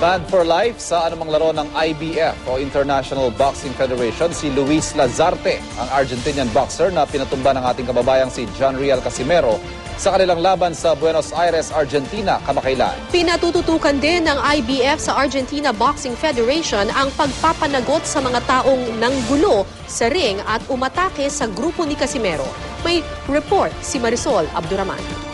Banned for life sa anumang laro ng IBF o International Boxing Federation si Luis Lazarte, ang Argentinian boxer na pinatumba ng ating kababayang si John Riel Casimero sa kanilang laban sa Buenos Aires, Argentina kamakailan. Pinatututukan din ng IBF sa Argentina Boxing Federation ang pagpapanagot sa mga taong nanggulo sa ring at umatake sa grupo ni Casimero. May report si Marisol Abduraman.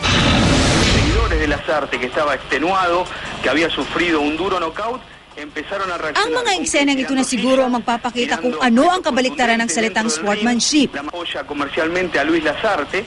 Seguidores de Lazarte, que estaba extenuado, que había sufrido un duro knockout, empezaron a reaccionar. Ang mga eksenang ito na siguro ang magpapakita kung ano ang kabaliktaran ng salitang sportsmanship. Comercialmente a Luis Lazarte.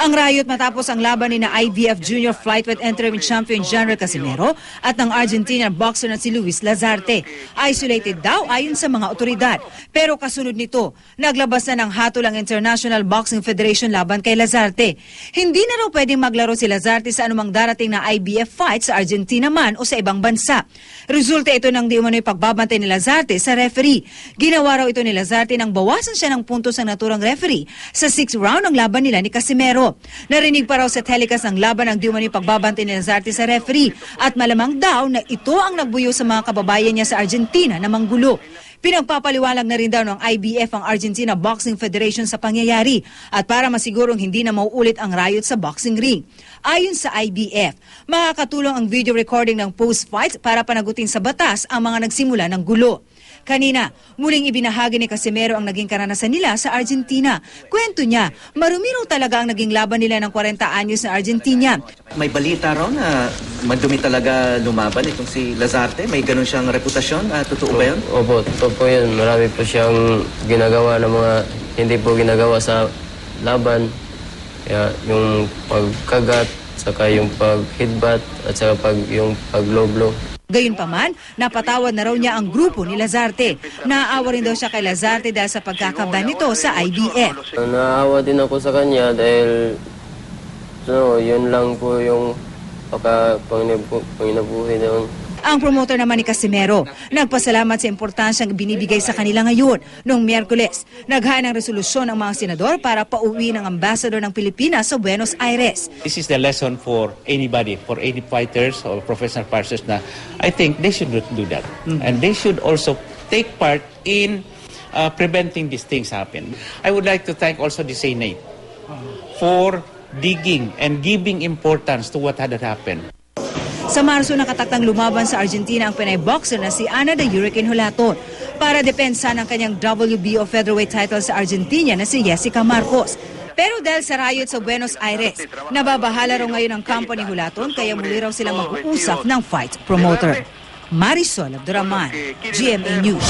Ang riot matapos ang laban ni na IBF Junior Flyweight Interim Champion John Riel Casimero at ng Argentinian boxer na si Luis Lazarte. Isolated daw ayon sa mga otoridad. Pero kasunod nito, naglabas na ng hatol ang International Boxing Federation laban kay Lazarte. Hindi na raw pwedeng maglaro si Lazarte sa anumang darating na IBF fight sa Argentina man o sa ibang bansa. Resulta ito ng di umano'y pagbabantay ni Lazarte sa referee. Ginawa raw ito ni Lazarte nang bawasan siya ng puntos ng naturang referee sa 6th round ng laban nila ni Casimero. Narinig pa raw sa telecast ng laban ang di umano'y pagbabantay ni Lazarte sa referee at malamang daw na ito ang nagbuyo sa mga kababayan niya sa Argentina na manggulo. Pinagpapaliwalag na rin daw ng IBF ang Argentina Boxing Federation sa pangyayari at para masigurong hindi na mauulit ang riot sa boxing ring. Ayon sa IBF, makakatulong ang video recording ng post-fight para panagutin sa batas ang mga nagsimula ng gulo. Kanina, muling ibinahagi ni Casimero ang naging karanasan nila sa Argentina. Kwento niya, marumi raw talaga ang naging laban nila ng 40 anyos na Argentina. May balita raw na madumi talaga lumaban itong si Lazarte. May ganun siyang reputasyon. Totoo ba yun? Opo, totoo po yun. Marami po siyang ginagawa ng mga hindi po ginagawa sa laban. Kaya yung pagkagat, saka yung pag-headbutt, at saka yung pag-low-blow. Gayunpaman, napatawad na raw niya ang grupo ni Lazarte. Naaawa rin daw siya kay Lazarte dahil sa pagkakaban nito sa IBF. Naawa din ako sa kanya dahil yun lang po yung panginabuhi doon. Ang promoter naman ni Casimero, nagpasalamat sa importansyang binibigay sa kanila ngayon. Noong Miyerkules, naghain ng resolusyon ang mga senador para pauwi ng ambassador ng Pilipinas sa Buenos Aires. This is the lesson for anybody, for any fighters or professional fighters na I think they should not do that. And they should also take part in preventing these things happen. I would like to thank also the Senate for digging and giving importance to what had happened. Sa Marso, nakatakdang lumaban sa Argentina ang Pinay boxer na si Ana the Hurricane Hulaton para depensa ng kanyang WBO featherweight title sa Argentina na si Jessica Marcos. Pero dahil sa riot sa Buenos Aires, nababahala raw ngayon ang kampo ni Hulaton kaya muli raw silang mag-uusap ng fight promoter. Marisol Abduraman, GMA News.